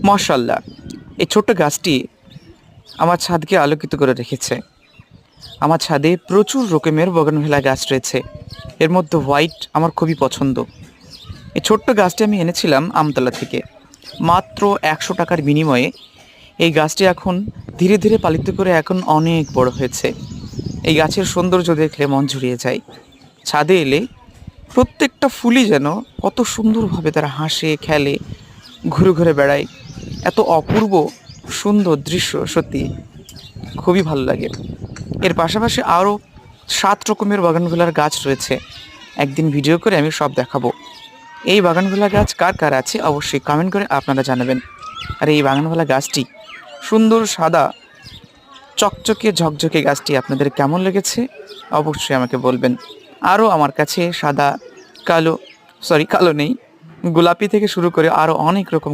মাশাআল্লাহ, এই ছোট্ট গাছটি আমার ছাদকে আলোকিত করে রেখেছে। আমার ছাদে প্রচুর রকমের বগনভিলা গাছ রয়েছে। এর মধ্যে হোয়াইট আমার খুবই পছন্দ। এই ছোট্ট গাছটি আমি এনেছিলাম আমতলা থেকে। মাত্র ১০০ টাকার বিনিময়ে এই গাছটি এখন ধীরে ধীরে পালিত করে এখন অনেক বড় হয়েছে। এই গাছের সৌন্দর্য দেখলে মন জুড়িয়ে যায়। ছাদে এলে প্রত্যেকটা ফুলই যেন কত সুন্দরভাবে তারা হাসে, খেলে, ঘুরে ঘুরে বেড়ায়। এত অপূর্ব সুন্দর দৃশ্য সত্যি খুবই ভালো লাগে। এর পাশাপাশি আরও ৭ রকমের বাগানভেলার গাছ রয়েছে। একদিন ভিডিও করে আমি সব দেখাবো। এই বাগানভেলা গাছ কার কার আছে অবশ্যই কমেন্ট করে আপনারা জানাবেন। আর এই বাগানভেলা গাছটি সুন্দর সাদা চকচকে ঝকঝকে গাছটি আপনাদের কেমন লেগেছে অবশ্যই আমাকে বলবেন। আরও আমার কাছে সাদা, কালো, কালো নেই, গোলাপি থেকে শুরু করে আরও অনেক রকম